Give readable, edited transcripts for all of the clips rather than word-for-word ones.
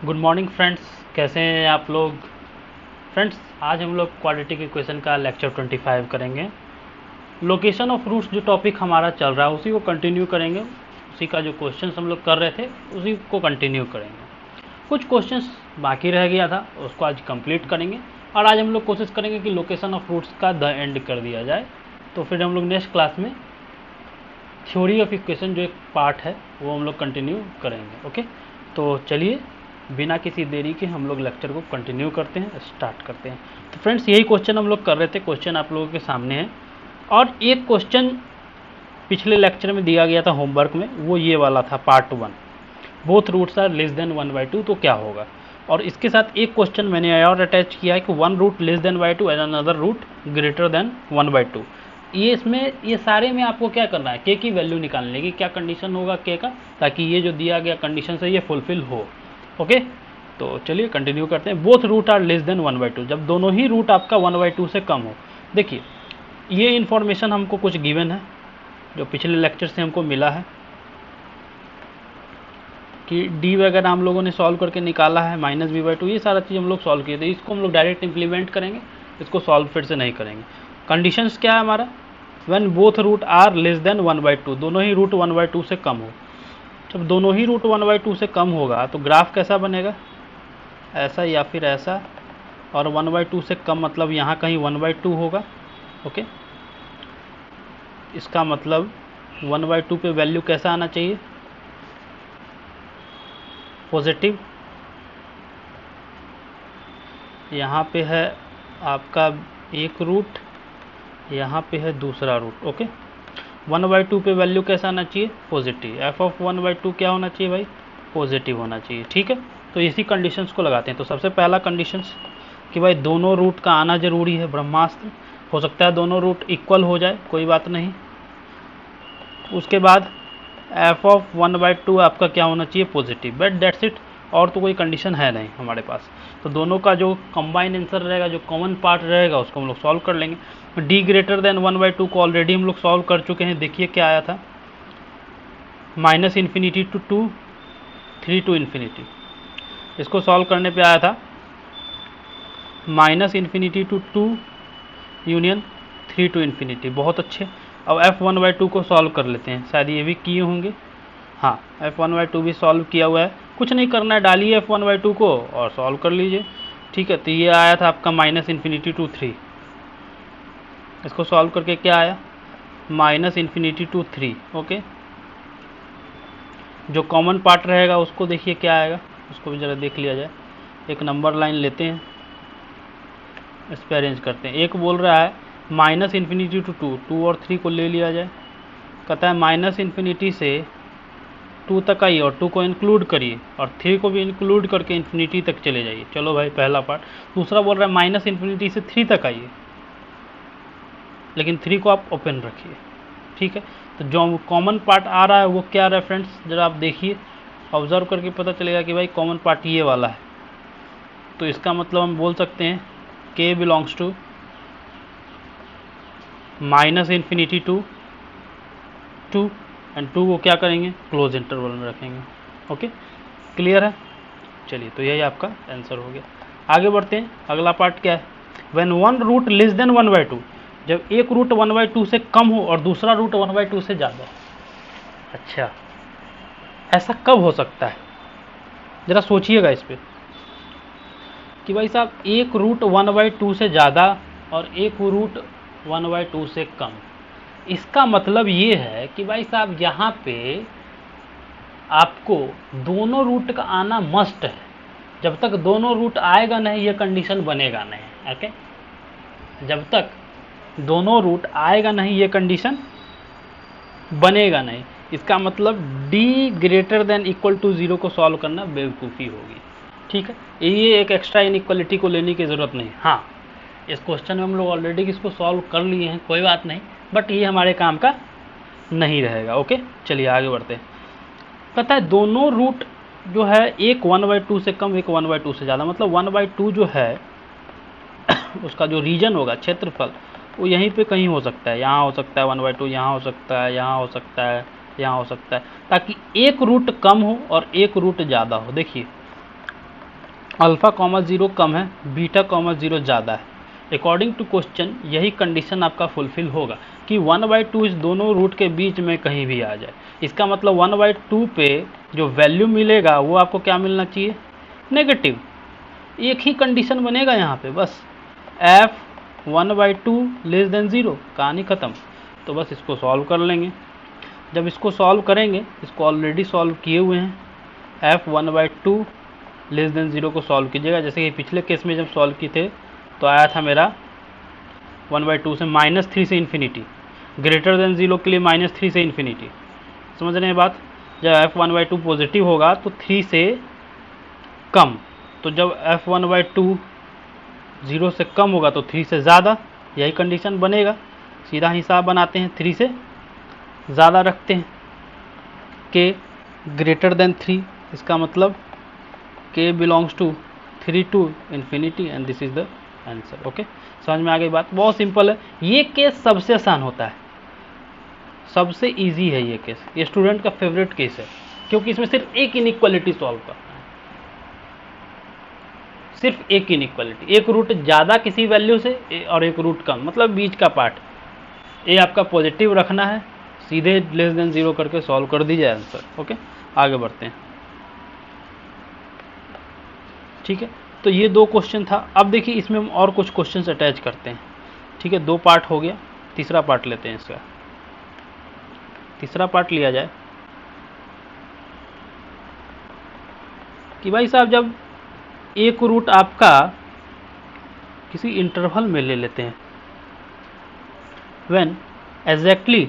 Good morning friends, कैसे हैं आप लोग। फ्रेंड्स, आज हम लोग क्वाड्रेटिक इक्वेशन का लेक्चर 25 करेंगे। लोकेशन ऑफ रूट्स जो टॉपिक हमारा चल रहा है उसी को कंटिन्यू करेंगे। उसी का जो क्वेश्चंस हम लोग कर रहे थे उसी को कंटिन्यू करेंगे। कुछ क्वेश्चंस बाकी रह गया था, उसको आज कंप्लीट करेंगे। और आज हम लोग कोशिश करेंगे कि लोकेशन ऑफ रूट्स का द एंड कर दिया जाए। तो फिर हम लोग नेक्स्ट क्लास में थ्योरी ऑफ इक्वेशन जो एक पार्ट है वो हम लोग कंटिन्यू करेंगे। ओके, तो चलिए बिना किसी देरी के हम लोग लेक्चर को कंटिन्यू करते हैं, स्टार्ट करते हैं। तो फ्रेंड्स, यही क्वेश्चन हम लोग कर रहे थे। क्वेश्चन आप लोगों के सामने है और एक क्वेश्चन पिछले लेक्चर में दिया गया था होमवर्क में, वो ये वाला था part 1, both roots are less than 1/2 तो क्या होगा। और इसके साथ एक क्वेश्चन मैंने और अटैच किया है कि 1 root less than by 2 and another root greater than 1/2। ये इसमें ये सारे में आपको क्या करना है, के की वैल्यू निकालने की क्या कंडीशन होगा के का, ताकि ये जो दिया गया कंडीशन है ये फुलफिल हो। ओके, तो चलिए कंटिन्यू करते हैं। Both root are less than 1/2, जब दोनों ही रूट आपका 1/2 से कम हो। देखिए, ये इन्फॉर्मेशन हमको कुछ गिवन है जो पिछले लेक्चर से हमको मिला है कि डी वगैरह हम लोगों ने सॉल्व करके निकाला है -b/2, ये सारा चीज़ हम लोग सॉल्व किए थे। इसको हम लोग डायरेक्ट इम्प्लीमेंट करेंगे, इसको सॉल्व फिर से नहीं करेंगे। कंडीशंस क्या है हमारा, when both root are less than 1/2, दोनों ही रूट 1/2 से कम हो। जब दोनों ही रूट 1/2 से कम होगा तो ग्राफ कैसा बनेगा, ऐसा या फिर ऐसा, और 1/2 से कम मतलब यहाँ कहीं 1/2 होगा। ओके, इसका मतलब 1/2 पे वैल्यू कैसा आना चाहिए, पॉजिटिव। यहाँ पे है आपका एक रूट, यहाँ पे है दूसरा रूट। ओके, 1/2 पे वैल्यू कैसा आना चाहिए, पॉजिटिव। एफ ऑफ 1/2 क्या होना चाहिए भाई, पॉजिटिव होना चाहिए। ठीक है, तो इसी कंडीशंस को लगाते हैं। तो सबसे पहला कंडीशंस कि भाई दोनों रूट का आना जरूरी है, ब्रह्मास्त्र। हो सकता है दोनों रूट इक्वल हो जाए, कोई बात नहीं। उसके बाद एफ ऑफ 1/2 आपका क्या होना चाहिए, पॉजिटिव। बट दैट्स इट, और तो कोई कंडीशन है नहीं हमारे पास। तो दोनों का जो कंबाइन आंसर रहेगा, जो कॉमन पार्ट रहेगा, उसको हम लोग सॉल्व कर लेंगे। डी ग्रेटर देन 1/2 को ऑलरेडी हम लोग सॉल्व कर चुके हैं। देखिए क्या आया था, -∞ to 2, 3 to ∞। इसको सॉल्व करने पे आया था -∞ to 2 यूनियन 3 to ∞। बहुत अच्छे। अब f1/2 को सॉल्व कर लेते हैं, शायद ये भी किए होंगे। हाँ, f1/2 भी सॉल्व किया हुआ है, कुछ नहीं करना है, डालिए f1/2 को और सॉल्व कर लीजिए। ठीक है, तो ये आया था आपका -∞ to 3। इसको सॉल्व करके क्या आया, -∞ to 3। ओके, जो कॉमन पार्ट रहेगा उसको देखिए क्या आएगा, उसको भी ज़रा देख लिया जाए। एक नंबर लाइन लेते हैं, इस पर अरेंज करते हैं। एक बोल रहा है -∞ to 2, 2 और 3 को ले लिया जाए। कहता है -∞ से 2 तक आइए और 2 को इंक्लूड करिए और 3 को भी इंक्लूड करके इन्फिनिटी तक चले जाइए। चलो भाई, पहला पार्ट। दूसरा बोल रहा है -∞ से 3 तक आइए, लेकिन 3 को आप ओपन रखिए। ठीक है, तो जो कॉमन पार्ट आ रहा है वो क्या रहा है फ्रेंड्स, जरा आप देखिए, ऑब्जर्व करके पता चलेगा कि भाई कॉमन पार्ट ये वाला है। तो इसका मतलब हम बोल सकते हैं k बिलोंग्स टू -∞ to 2 एंड 2 को क्या करेंगे, क्लोज इंटरवल में रखेंगे। ओके, क्लियर है। चलिए, तो यही आपका आंसर हो गया। आगे बढ़ते हैं, अगला पार्ट क्या है, व्हेन 1 रूट लेस देन 1/2, जब एक रूट 1/2 से कम हो और दूसरा रूट 1/2 से ज़्यादा। अच्छा, ऐसा कब हो सकता है, ज़रा सोचिएगा इस पर कि भाई साहब एक रूट 1/2 से ज़्यादा और एक रूट 1/2 से कम। इसका मतलब ये है कि भाई साहब यहाँ पे आपको दोनों रूट का आना मस्ट है। जब तक दोनों रूट आएगा नहीं ये कंडीशन बनेगा नहीं। ओके, जब तक दोनों रूट आएगा नहीं ये कंडीशन बनेगा नहीं। इसका मतलब d greater than equal to 0 को सॉल्व करना बेवकूफ़ी होगी। ठीक है, ये एक एक्स्ट्रा इनइक्वालिटी को लेने की ज़रूरत नहीं। हाँ, इस क्वेश्चन में हम लोग ऑलरेडी इसको सॉल्व कर लिए हैं, कोई बात नहीं, बट ये हमारे काम का नहीं रहेगा। ओके, चलिए आगे बढ़ते हैं। कहता है दोनों रूट जो है, एक 1/2 से कम, एक 1/2 से ज़्यादा। मतलब 1/2 जो है उसका जो रीजन होगा, क्षेत्रफल, वो यहीं पे कहीं हो सकता है। यहाँ हो सकता है 1/2, यहाँ हो सकता है, यहाँ हो सकता है, यहाँ हो सकता है, ताकि एक रूट कम हो और एक रूट ज़्यादा हो। देखिए अल्फ़ा कॉमा 0 कम है, बीटा कॉमा 0 ज़्यादा है, अकॉर्डिंग टू क्वेश्चन यही कंडीशन आपका फुलफिल होगा कि 1/2 इस दोनों रूट के बीच में कहीं भी आ जाए। इसका मतलब 1/2 पे जो वैल्यू मिलेगा वो आपको क्या मिलना चाहिए, नेगेटिव। एक ही कंडीशन बनेगा यहाँ पे बस, f 1/2 लेस देन 0, कहानी ख़त्म। तो बस इसको सॉल्व कर लेंगे। जब इसको सॉल्व करेंगे, इसको ऑलरेडी सॉल्व किए हुए हैं, f 1/2 लेस देन 0 को सॉल्व कीजिएगा। जैसे कि पिछले केस में जब सॉल्व किए थे तो आया था मेरा 1/2 से -3 से इन्फिनिटी, ग्रेटर देन 0 के लिए -3 से इन्फिनिटी। समझ रहे हैं बात? जब f 1/2 पॉजिटिव होगा तो 3 से कम, तो जब f 1/2 0 से कम होगा तो 3 से ज़्यादा, यही कंडीशन बनेगा। सीधा हिसाब बनाते हैं, 3 से ज़्यादा रखते हैं, k ग्रेटर देन 3, इसका मतलब k belongs to 3 to infinity and this is the answer. Okay, समझ में आ गई बात? बहुत सिंपल है, ये केस सबसे आसान होता है, सबसे इजी है ये केस, ये स्टूडेंट का फेवरेट केस है, क्योंकि इसमें सिर्फ एक इनइक्वालिटी सॉल्व करना है, सिर्फ एक इनइक्वालिटी, एक रूट ज़्यादा किसी वैल्यू से और एक रूट कम, मतलब बीच का पार्ट, ये आपका पॉजिटिव रखना है, सीधे लेस देन 0 करके सॉल्व कर दीजिए आंसर। ओके, आगे बढ़ते हैं। ठीक है, तो ये 2 क्वेश्चन था। अब देखिए इसमें हम और कुछ क्वेश्चंस अटैच करते हैं। ठीक है, 2 पार्ट हो गया, तीसरा पार्ट लेते हैं इसका। तीसरा पार्ट लिया जाए कि भाई साहब जब एक रूट आपका किसी इंटरवल में ले लेते हैं, when exactly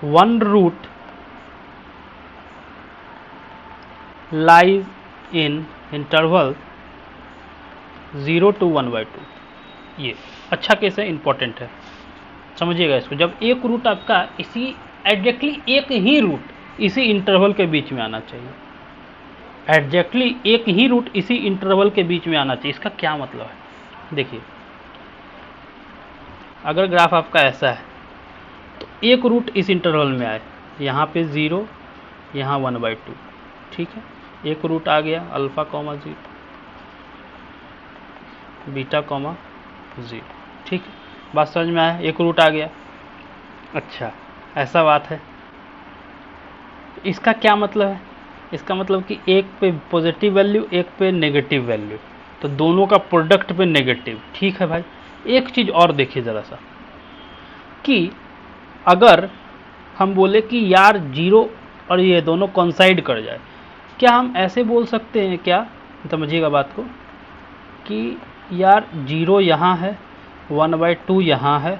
one root lies in interval 0 to 1/2, ये अच्छा केस है, इंपॉर्टेंट है, समझिएगा इसको। जब एक रूट आपका इसी एग्जैक्टली एक ही रूट इसी इंटरवल के बीच में आना चाहिए, एग्जैक्टली एक ही रूट इसी इंटरवल के बीच में आना चाहिए, इसका क्या मतलब है? देखिए, अगर ग्राफ आपका ऐसा है तो एक रूट इस इंटरवल में आए, यहाँ पे 0, यहाँ 1/2, ठीक है, एक रूट आ गया अल्फ़ा कॉमा 0, बीटा कॉमा 0, ठीक है, बात समझ में आया? एक रूट आ गया। अच्छा, ऐसा बात है, इसका क्या मतलब है? इसका मतलब कि एक पे पॉजिटिव वैल्यू, एक पे नेगेटिव वैल्यू, तो दोनों का प्रोडक्ट पे नेगेटिव। ठीक है भाई, एक चीज़ और देखिए ज़रा सा, कि अगर हम बोले कि यार 0 और ये दोनों कोइंसाइड कर जाए, क्या हम ऐसे बोल सकते हैं क्या? समझिएगा बात को, कि यार 0 यहाँ है, 1/2 यहाँ है,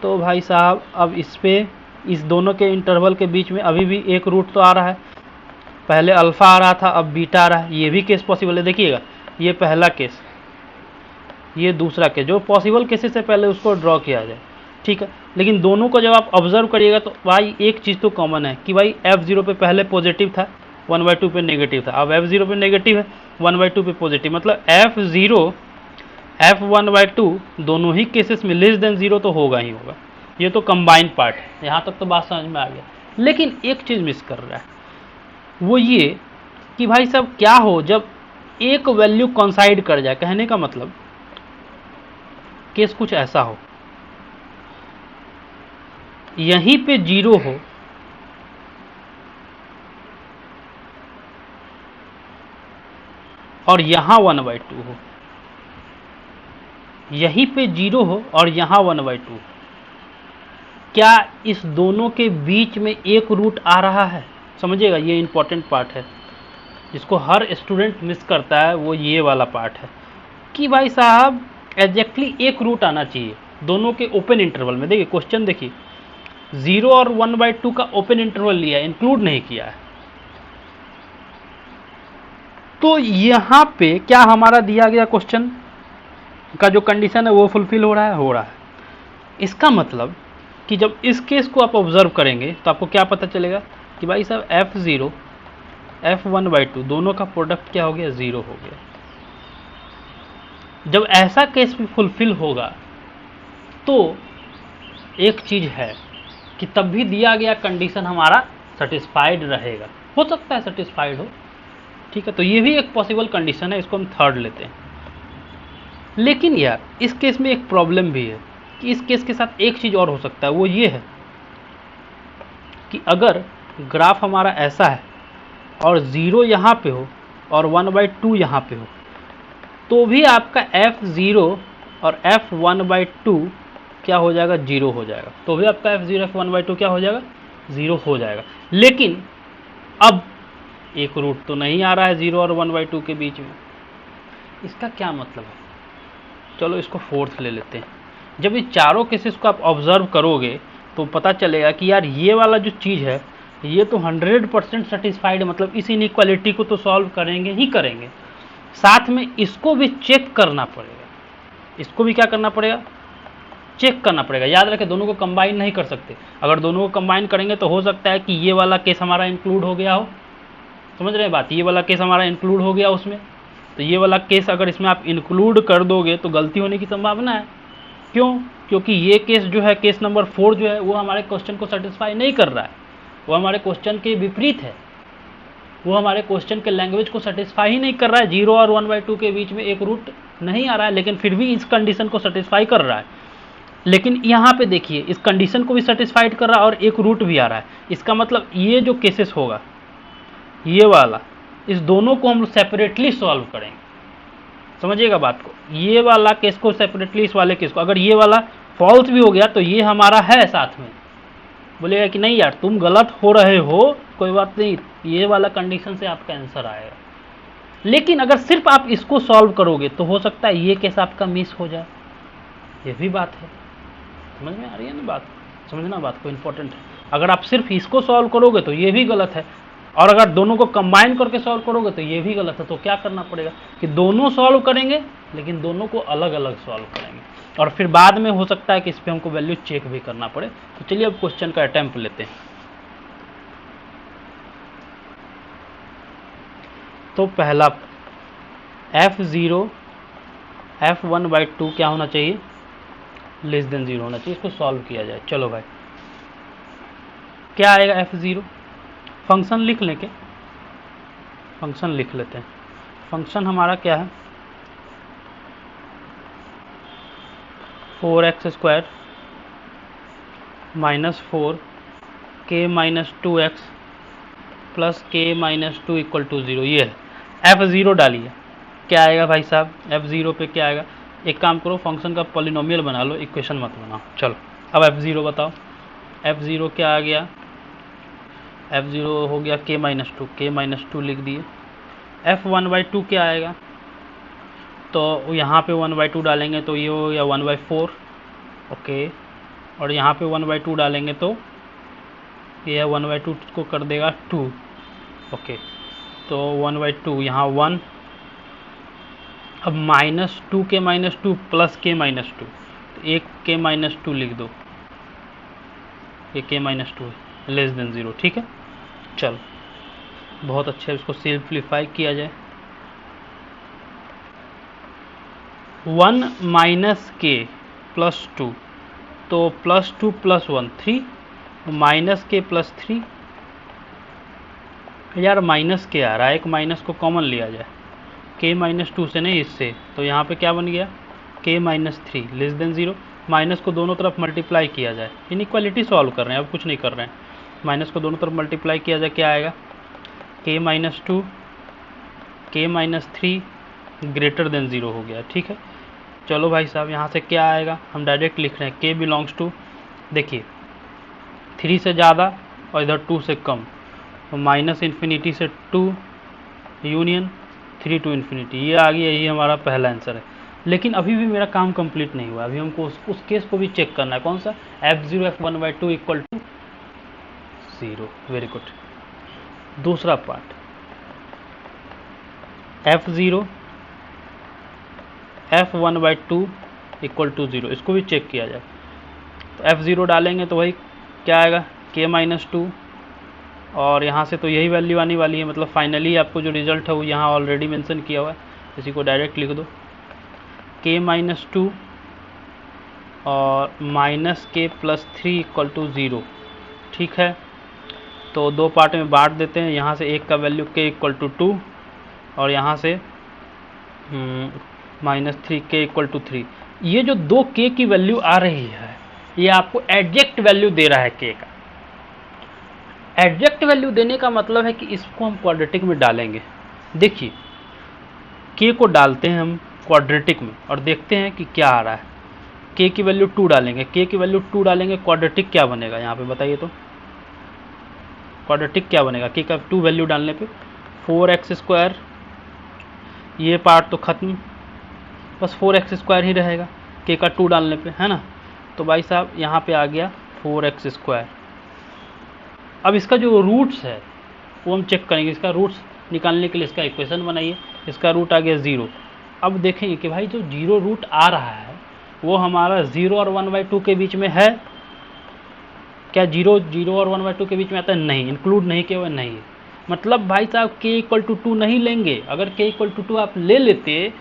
तो भाई साहब अब इस पे इस दोनों के इंटरवल के बीच में अभी भी एक रूट तो आ रहा है, पहले अल्फ़ा आ रहा था, अब बीटा आ रहा है, ये भी केस पॉसिबल है। देखिएगा, ये पहला केस, ये दूसरा केस, जो पॉसिबल केसेस से पहले उसको ड्रॉ किया जाए, ठीक है। लेकिन दोनों को जब आप ऑब्जर्व करिएगा तो भाई एक चीज़ तो कॉमन है कि भाई f0 पे पहले पॉजिटिव था, 1/2 पे नेगेटिव था, अब f0 पे नेगेटिव है, 1/2 पे पॉजिटिव, मतलब f0 f1/2 दोनों ही केसेस में लेस देन 0 तो होगा ही होगा। ये तो कंबाइंड पार्ट है, यहाँ तक तो बात समझ में आ गया। लेकिन एक चीज़ मिस कर रहा है, वो ये कि भाई साहब क्या हो जब एक वैल्यू कोइंसाइड कर जाए। कहने का मतलब केस कुछ ऐसा हो, यहीं पे 0 हो और यहाँ 1/2 हो, यहीं पे 0 हो और यहाँ 1/2, क्या इस दोनों के बीच में एक रूट आ रहा है? समझिएगा, ये इंपॉर्टेंट पार्ट है जिसको हर स्टूडेंट मिस करता है, वो ये वाला पार्ट है कि भाई साहब एग्जैक्टली एक रूट आना चाहिए दोनों के ओपन इंटरवल में। देखिए क्वेश्चन देखिए, 0 और 1/2 का ओपन इंटरवल लिया है, इंक्लूड नहीं किया है, तो यहाँ पे क्या हमारा दिया गया क्वेश्चन का जो कंडीशन है वो फुलफिल हो रहा है, हो रहा है। इसका मतलब कि जब इस केस को आप ऑब्जर्व करेंगे तो आपको क्या पता चलेगा कि भाई साहब f0 f1/2 दोनों का प्रोडक्ट क्या हो गया, 0 हो गया। जब ऐसा केस भी फुलफिल होगा तो एक चीज़ है कि तब भी दिया गया कंडीशन हमारा सेटिस्फाइड रहेगा, हो सकता है सेटिस्फाइड हो, ठीक है। तो ये भी एक पॉसिबल कंडीशन है, इसको हम थर्ड लेते हैं। लेकिन यार इस केस में एक प्रॉब्लम भी है कि इस केस के साथ एक चीज़ और हो सकता है, वो ये है कि अगर ग्राफ हमारा ऐसा है और 0 यहाँ पे हो और 1/2 यहाँ पे हो, तो भी आपका f0 और f1/2 क्या हो जाएगा, 0 हो जाएगा। तो भी आपका f0 f1/2 क्या हो जाएगा, 0 हो जाएगा। लेकिन अब एक रूट तो नहीं आ रहा है 0 और 1/2 के बीच में। इसका क्या मतलब है, चलो इसको फोर्थ ले लेते हैं। जब ये चारों केसेस को आप ऑब्जर्व करोगे तो पता चलेगा कि यार ये वाला जो चीज़ है ये तो 100% सेटिस्फाइड, मतलब इस इनइक्वालिटी को तो सॉल्व करेंगे ही करेंगे, साथ में इसको भी चेक करना पड़ेगा। इसको भी क्या करना पड़ेगा, चेक करना पड़ेगा। याद रखें दोनों को कंबाइन नहीं कर सकते, अगर दोनों को कंबाइन करेंगे तो हो सकता है कि ये वाला केस हमारा इंक्लूड हो गया हो, समझ रहे हैं बात, ये वाला केस हमारा इंक्लूड हो गया उसमें, तो ये वाला केस अगर इसमें आप इंक्लूड कर दोगे तो गलती होने की संभावना है। क्यों, क्योंकि ये केस जो है, केस नंबर 4 जो है वो हमारे क्वेश्चन को सेटिस्फाई नहीं कर रहा है, वो हमारे क्वेश्चन के विपरीत है, वो हमारे क्वेश्चन के लैंग्वेज को सेटिस्फाई ही नहीं कर रहा है। 0 और 1/2 के बीच में एक रूट नहीं आ रहा है, लेकिन फिर भी इस कंडीशन को सेटिस्फाई कर रहा है। लेकिन यहाँ पे देखिए इस कंडीशन को भी सेटिस्फाइड कर रहा है और एक रूट भी आ रहा है। इसका मतलब ये जो केसेस होगा, ये वाला, इस दोनों को हम सेपरेटली सॉल्व करेंगे, समझिएगा बात को। ये वाला केस को सेपरेटली, इस वाले केस को, अगर ये वाला फॉल्स भी हो गया तो ये हमारा है साथ में, बोलेगा कि नहीं यार तुम गलत हो रहे हो, कोई बात नहीं, ये वाला कंडीशन से आपका आंसर आएगा। लेकिन अगर सिर्फ आप इसको सॉल्व करोगे तो हो सकता है ये केस आपका मिस हो जाए, ये भी बात है। समझ में आ रही है ना बात, समझना बात को, इंपॉर्टेंट है। अगर आप सिर्फ इसको सॉल्व करोगे तो ये भी गलत है, और अगर दोनों को कंबाइन करके सॉल्व करोगे तो ये भी गलत है। तो क्या करना पड़ेगा कि दोनों सॉल्व करेंगे, लेकिन दोनों को अलग अलग सॉल्व करेंगे, और फिर बाद में हो सकता है कि इस पर हमको वैल्यू चेक भी करना पड़े। तो चलिए अब क्वेश्चन का अटेम्प्ट लेते हैं। तो पहला f0 f1/2 क्या होना चाहिए, लेस देन 0 होना चाहिए। इसको सॉल्व किया जाए। चलो भाई क्या आएगा, f0 फंक्शन लिख लें क्या, फंक्शन लिख लेते हैं। फंक्शन हमारा क्या है, 4x² -4 k - 2x plus k - 2 = 0। ये है f0 डालिए, क्या आएगा भाई साहब, f0 पे क्या आएगा। एक काम करो, फंक्शन का पॉलिनोमियल बना लो, इक्वेशन मत बनाओ। चलो अब f0 बताओ, f0 क्या आ गया, f0 हो गया k - 2 लिख दिए। f1/2 क्या आएगा, तो यहाँ पे 1/2 डालेंगे तो ये हो गया 1/4, ओके, और यहाँ पे 1/2 डालेंगे तो ये 1/2 को कर देगा 2, ओके, तो 1/2 यहाँ 1, अब -2 k - 2 प्लस k - 2, तो एक k - 2 लिख दो, ये k - 2 है, लेस देन 0, ठीक है। चलो बहुत अच्छे, इसको सिंप्लीफाई किया जाए। 1 - k + 2, तो +2 + 1 3, -k + 3, यार माइनस के आ रहा है, एक माइनस को कॉमन लिया जाए, k - 2 से नहीं इससे, तो यहाँ पे क्या बन गया, k - 3 लेस देन 0। माइनस को दोनों तरफ मल्टीप्लाई किया जाए, इनइक्वालिटी सॉल्व कर रहे हैं, अब कुछ नहीं कर रहे हैं। माइनस को दोनों तरफ मल्टीप्लाई किया जाए, क्या आएगा, k - 2 k - 3 ग्रेटर देन 0 हो गया, ठीक है। चलो भाई साहब यहाँ से क्या आएगा, हम डायरेक्ट लिख रहे हैं k बिलोंग्स टू, देखिए 3 से ज़्यादा और इधर 2 से कम, तो -∞ से 2 यूनियन 3 to ∞, ये आ गया, यही हमारा पहला आंसर है। लेकिन अभी भी मेरा काम कंप्लीट नहीं हुआ, अभी हमको उस केस को भी चेक करना है, कौन सा, f0 f1/2 = 0, वेरी गुड। दूसरा पार्ट, f0 f1/2 = 0, इसको भी चेक किया जाए। तो f0 डालेंगे तो वही क्या आएगा, k - 2, और यहाँ से तो यही वैल्यू आने वाली है, मतलब फाइनली आपको जो रिजल्ट है वो यहाँ ऑलरेडी मेंशन किया हुआ है, इसी को डायरेक्ट लिख दो, k - 2 और -k + 3 = 0, ठीक है। तो दो पार्ट में बांट देते हैं। यहाँ से एक का वैल्यू k इक्वल टू 2 और यहाँ से -3 k इक्वल टू 3। ये जो दो k की वैल्यू आ रही है ये आपको एग्जैक्ट वैल्यू दे रहा है k का। एग्जैक्ट वैल्यू देने का मतलब है कि इसको हम क्वाड्रेटिक में डालेंगे। देखिए k को डालते हैं हम क्वाड्रेटिक में और देखते हैं कि क्या आ रहा है। k की वैल्यू 2 डालेंगे, k की वैल्यू 2 डालेंगे, क्वाड्रेटिक क्या बनेगा यहाँ पे बताइए तो। क्वाड्रेटिक क्या बनेगा k का 2 वैल्यू डालने पे 4x²। ये पार्ट तो खत्म, बस 4x² ही रहेगा k का 2 डालने पे, है ना। तो भाई साहब यहाँ पे आ गया 4x²। अब इसका जो रूट्स है वो हम चेक करेंगे। इसका रूट्स निकालने के लिए इसका इक्वेशन बनाइए। इसका रूट आ गया 0। अब देखेंगे कि भाई जो 0 रूट आ रहा है वो हमारा 0 और 1/2 के बीच में है क्या? 0 और 1/2 के बीच में आता है? नहीं, इंक्लूड नहीं किया हुआ, नहीं है। मतलब भाई साहब k इक्वल टू 2 नहीं लेंगे। अगर k इक्वल टू 2 आप ले लेते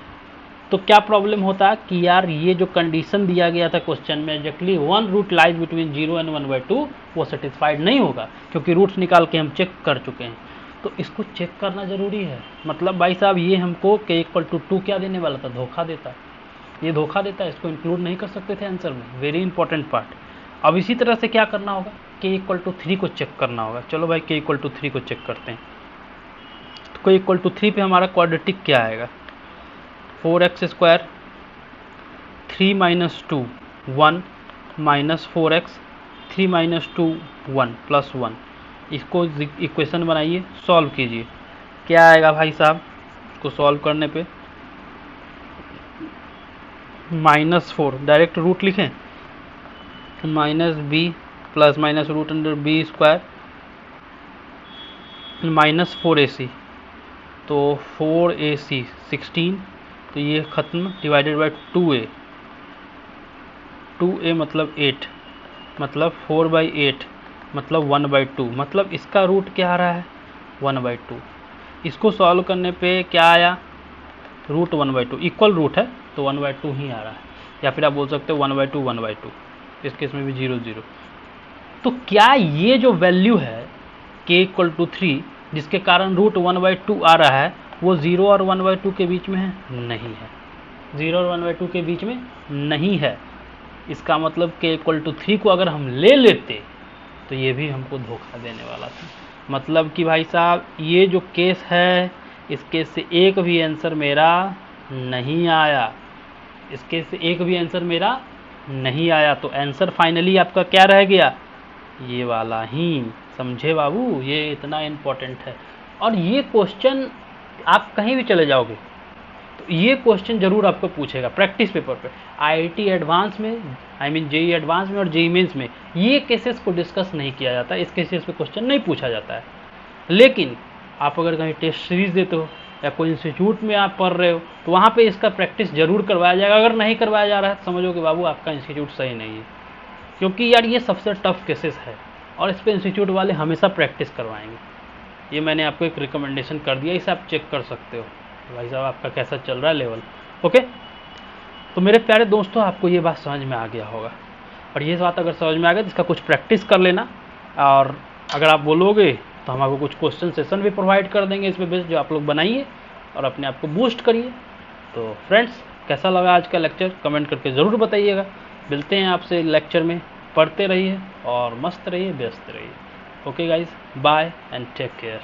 तो क्या प्रॉब्लम होता कि यार ये जो कंडीशन दिया गया था क्वेश्चन में exactly 1 root lies between 0 and 1/2 वो सेटिस्फाइड नहीं होगा, क्योंकि रूट्स निकाल के हम चेक कर चुके हैं। तो इसको चेक करना ज़रूरी है। मतलब भाई साहब ये हमको k इक्वल टू 2 क्या देने वाला था? धोखा देता। ये धोखा देता है, इसको इंक्लूड नहीं कर सकते थे आंसर में। Very important part. अब इसी तरह से क्या करना होगा? k इक्वल टू 3 को चेक करना होगा। चलो भाई k इक्वल टू 3 को चेक करते हैं। तो k इक्वल टू 3 पे हमारा क्वाड्रेटिक क्या आएगा? 4x², 3 - 2 1 -4x, 3 - 2 1 +1। इसको इक्वेशन बनाइए, सॉल्व कीजिए। क्या आएगा भाई साहब? इसको सॉल्व करने पे -4 डायरेक्ट रूट लिखें, -b plus minus root under b² -4ac। तो 4ac 16, तो ये ख़त्म, डिवाइडेड बाय 2a। 2a मतलब 8, मतलब 4/8 मतलब 1/2। मतलब इसका रूट क्या आ रहा है? 1/2। इसको सॉल्व करने पे क्या आया? रूट 1/2। इक्वल रूट है तो 1/2 ही आ रहा है, या फिर आप बोल सकते हो 1/2 1/2। इस केस में भी 0 0। तो क्या ये जो वैल्यू है k इक्वल टू 3 जिसके कारण रूट 1/2 आ रहा है वो 0 और 1/2 के बीच में है? नहीं है, 0 और 1/2 के बीच में नहीं है। इसका मतलब k इक्वल टू 3 को अगर हम ले लेते तो ये भी हमको धोखा देने वाला था। मतलब कि भाई साहब ये जो केस है इस केस से एक भी आंसर मेरा नहीं आया। इस केस से एक भी आंसर मेरा नहीं आया। तो आंसर फाइनली आपका क्या रह गया? ये वाला ही। समझे बाबू? ये इतना इम्पोर्टेंट है। और ये क्वेश्चन आप कहीं भी चले जाओगे तो ये क्वेश्चन जरूर आपको पूछेगा प्रैक्टिस पेपर पे। IIT एडवांस में, JEE एडवांस में और JEE मेंस में ये केसेस को डिस्कस नहीं किया जाता, इस केसेस पे क्वेश्चन नहीं पूछा जाता है। लेकिन आप अगर कहीं टेस्ट सीरीज देते हो या कोई इंस्टीट्यूट में आप पढ़ रहे हो तो वहाँ पे इसका प्रैक्टिस जरूर करवाया जाएगा। अगर नहीं करवाया जा रहा है तो समझो कि बाबू आपका इंस्टीट्यूट सही नहीं है, क्योंकि यार ये सबसे टफ केसेस है और इस पर इंस्टीट्यूट वाले हमेशा प्रैक्टिस करवाएंगे। ये मैंने आपको एक रिकमेंडेशन कर दिया, इसे आप चेक कर सकते हो भाई साहब आपका कैसा चल रहा है लेवल। ओके, तो मेरे प्यारे दोस्तों आपको ये बात समझ में आ गया होगा, और ये बात अगर समझ में आ गया तो इसका कुछ प्रैक्टिस कर लेना। और अगर आप बोलोगे तो हम आपको कुछ क्वेश्चन सेशन भी प्रोवाइड कर देंगे इसमें बेस्ड, जो आप लोग बनाइए और अपने आप को बूस्ट करिए। तो फ्रेंड्स कैसा लगा आज का लेक्चर कमेंट करके ज़रूर बताइएगा। मिलते हैं आपसे लेक्चर में, पढ़ते रहिए और मस्त रहिए, व्यस्त रहिए। Okay guys, bye and take care.